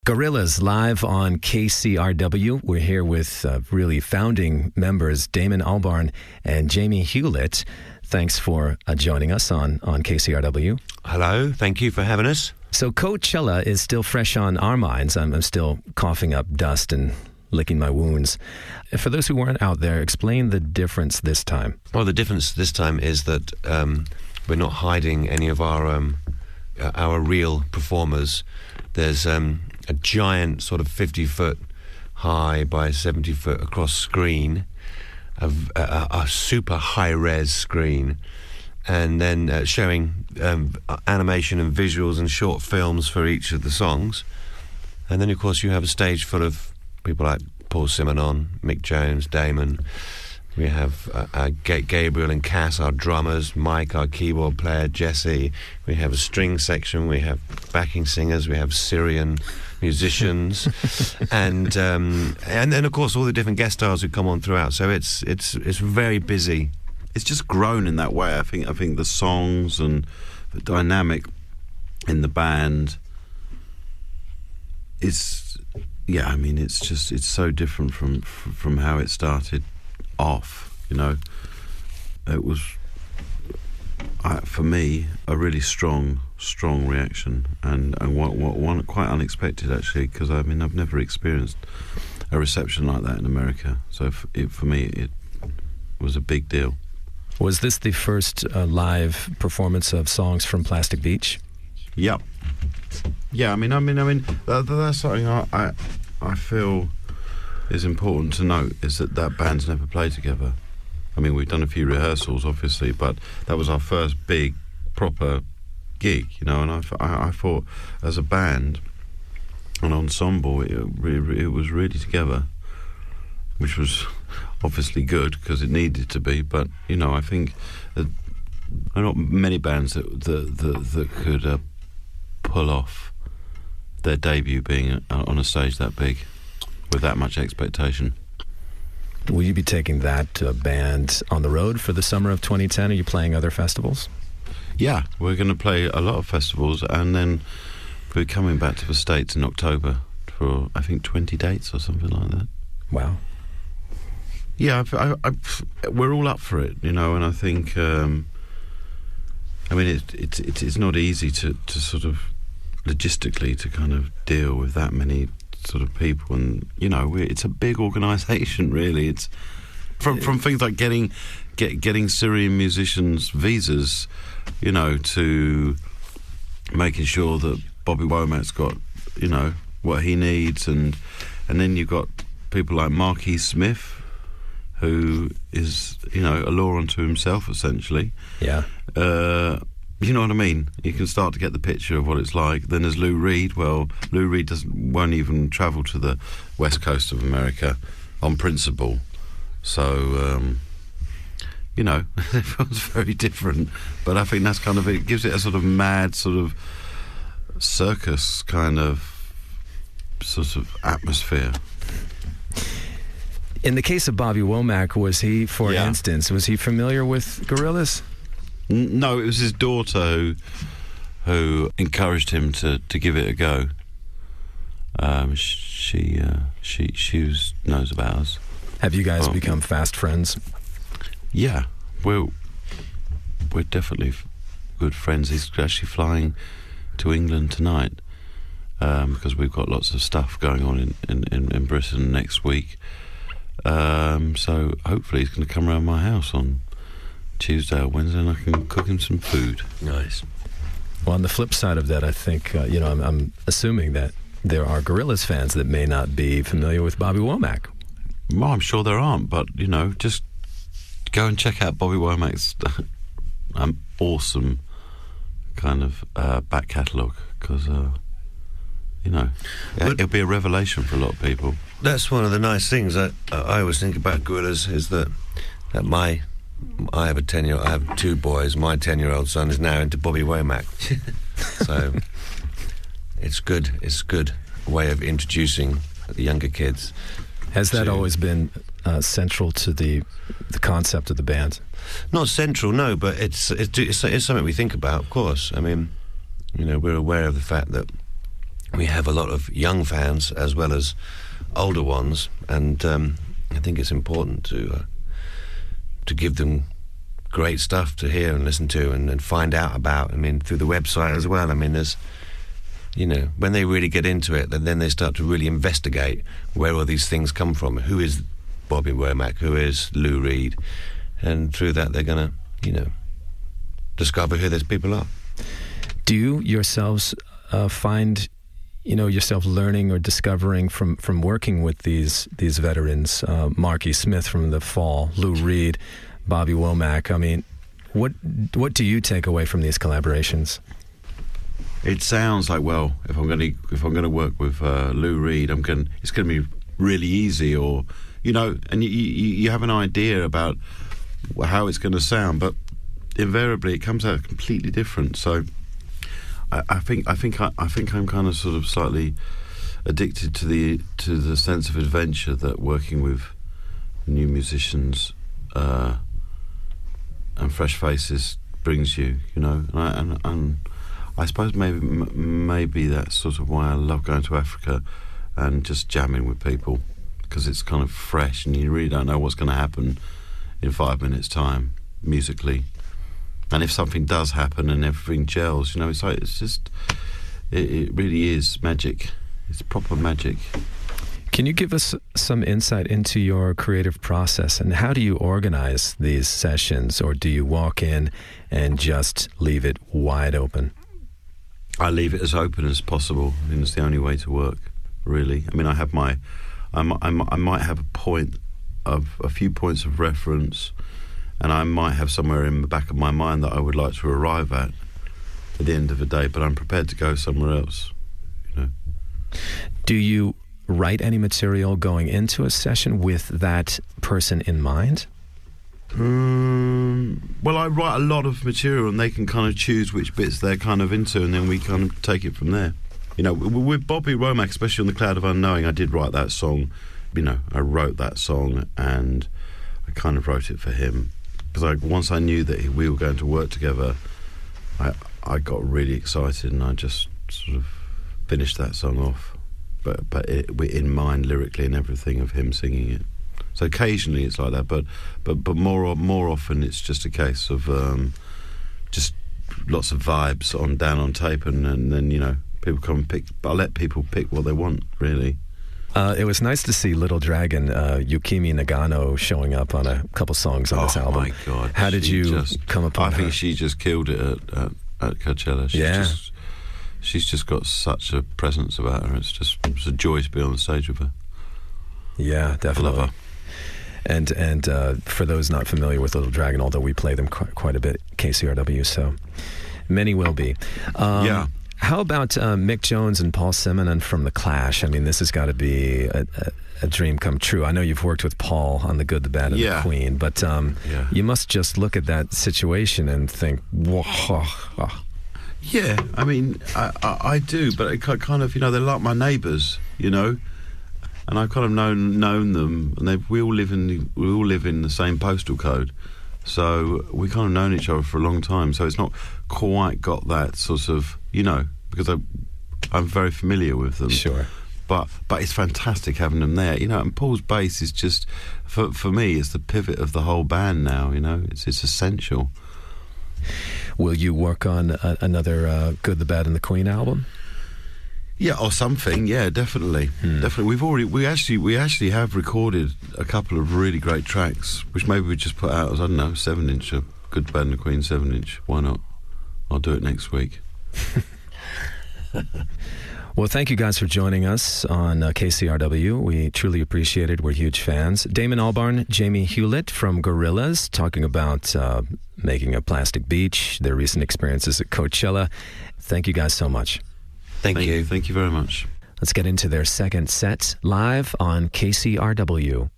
Gorillaz live on KCRW. We're here with really founding members Damon Albarn and Jamie Hewlett. Thanks for joining us on KCRW. Hello, thank you for having us. So Coachella is still fresh on our minds. I'm still coughing up dust and licking my wounds. For those who weren't out there, explain the difference this time. Well, the difference this time is that we're not hiding any of our real performers. There's a giant sort of 50-foot high by 70-foot across screen, a super high-res screen, and then showing animation and visuals and short films for each of the songs. And then, of course, you have a stage full of people like Paul Simonon, Mick Jones, Damon. We have Gabriel and Cass, our drummers, Mike, our keyboard player, Jesse. We have a string section, we have backing singers, we have Syrian musicians, and then of course all the different guest stars who come on throughout. So it's very busy. It's just grown in that way. I think the songs and the dynamic in the band is, yeah. I mean, it's so different from how it started off. You know, it was for me a really strong reaction, and one quite unexpected actually, because I mean I've never experienced a reception like that in America. So for me it was a big deal. Was this the first live performance of songs from Plastic Beach? Yep. Yeah. I mean that's something I feel is important to note, is that band's never played together. I mean, we've done a few rehearsals, obviously, but that was our first big, proper gig, you know, and I thought, as a band, an ensemble, it was really together, which was obviously good, because it needed to be, but, you know, I think that there are not many bands that could pull off their debut being on a stage that big, with that much expectation. Will you be taking that band on the road for the summer of 2010? Are you playing other festivals? Yeah, we're going to play a lot of festivals, and then we're coming back to the States in October for, I think, 20 dates or something like that. Wow. Yeah, we're all up for it, you know, and I think, I mean, it's not easy to sort of logistically to kind of deal with that many sort of people, and you know, it's a big organisation, really. It's from things like getting Syrian musicians visas, you know, to making sure that Bobby Womack's got, you know, what he needs, and then you've got people like Marquis Smith, who is, you know, a law unto himself, essentially. Yeah. You know what I mean? You can start to get the picture of what it's like. Then there's Lou Reed. Well, Lou Reed won't even travel to the west coast of America on principle. So, you know, it feels very different. But I think that's kind of it. Gives it a sort of mad, sort of circus kind of sort of atmosphere. In the case of Bobby Womack, was he, for instance, was he familiar with Gorillaz? No, it was his daughter who encouraged him to give it a go. She knows about us. Have you guys become fast friends? Yeah, we're definitely good friends. He's actually flying to England tonight, because we've got lots of stuff going on in Britain next week. So hopefully he's going to come around my house on Tuesday or Wednesday, and I can cook him some food. Nice. Well, on the flip side of that, I think, you know, I'm assuming that there are Gorillaz fans that may not be familiar with Bobby Womack. Well, I'm sure there aren't, but, you know, just go and check out Bobby Womack's awesome kind of back catalogue, because, you know, it'll be a revelation for a lot of people. That's one of the nice things I always think about Gorillaz, is that I have I have two boys. My 10-year-old son is now into Bobby Womack. So it's good. It's a good way of introducing the younger kids. Has that always been central to the concept of the band? Not central, no, but it's something we think about, of course. I mean, you know, we're aware of the fact that we have a lot of young fans as well as older ones, and I think it's important to give them great stuff to hear and listen to and find out about. I mean, through the website as well. I mean, there's, you know, when they really get into it, then they start to really investigate where all these things come from. Who is Bobby Womack? Who is Lou Reed? And through that, they're going to, you know, discover who those people are. Do you yourselves find, you know, yourself learning or discovering from working with these veterans, Marky Smith from The Fall, Lou Reed, Bobby Womack? I mean, what do you take away from these collaborations? It sounds like, well, if I'm going to work with Lou Reed, it's going to be really easy, or, you know, and you have an idea about how it's going to sound, but invariably it comes out completely different. So I think I'm kind of sort of slightly addicted to the sense of adventure that working with new musicians and fresh faces brings you. You know, and I suppose maybe that's sort of why I love going to Africa and just jamming with people, because it's kind of fresh and you really don't know what's going to happen in 5 minutes' time musically. And if something does happen and everything gels, you know, it's like, it really is magic. It's proper magic. Can you give us some insight into your creative process, and how do you organize these sessions, or do you walk in and just leave it wide open? I leave it as open as possible. I mean, it's the only way to work, really. I mean, I have I might have a few points of reference, and I might have somewhere in the back of my mind that I would like to arrive at the end of the day, but I'm prepared to go somewhere else, you know. Do you write any material going into a session with that person in mind? Well, I write a lot of material, and they can kind of choose which bits they're kind of into, and then we kind of take it from there. You know, with Bobby Womack, especially on The Cloud of Unknowing, I did write that song. You know, I wrote that song, and I kind of wrote it for him, because once I knew that we were going to work together, I got really excited, and I just sort of finished that song off, but in mind lyrically and everything of him singing it. So occasionally it's like that, but more often it's just a case of just lots of vibes down on tape, and then, you know, people come and pick. I let people pick what they want, really. It was nice to see Little Dragon, Yukimi Nagano, showing up on a couple songs on this album. Oh my God! How did you come upon her? I think she just killed it at Coachella. She's just got such a presence about her. It's a joy to be on the stage with her. Yeah, definitely. Love her. And for those not familiar with Little Dragon, although we play them quite a bit, KCRW, so many will be. Yeah. How about Mick Jones and Paul Simonon from The Clash? I mean, this has got to be a dream come true. I know you've worked with Paul on The Good, the Bad, and the Queen, but you must just look at that situation and think, whoa. Yeah, I mean, I do, but it kind of, you know, they're like my neighbours, you know. And I've kind of known them, and we all live in the same postal code, so we kind of known each other for a long time. So it's not quite got that sort of, you know, because I'm very familiar with them. Sure. But it's fantastic having them there, you know. And Paul's bass is just, for me, it's the pivot of the whole band now. You know, it's essential. Will you work on another Good, the Bad, and the Queen album? Yeah, or something. Yeah, definitely. Definitely. We actually have recorded a couple of really great tracks, which maybe we just put out as, I don't know, 7-inch, a Good, Bad and the Queen 7-inch. Why not? I'll do it next week. Well, thank you guys for joining us on KCRW. We truly appreciate it. We're huge fans. Damon Albarn, Jamie Hewlett from Gorillaz, talking about making a plastic beach, their recent experiences at Coachella. Thank you guys so much. Thank you. Thank you very much. Let's get into their second set live on KCRW.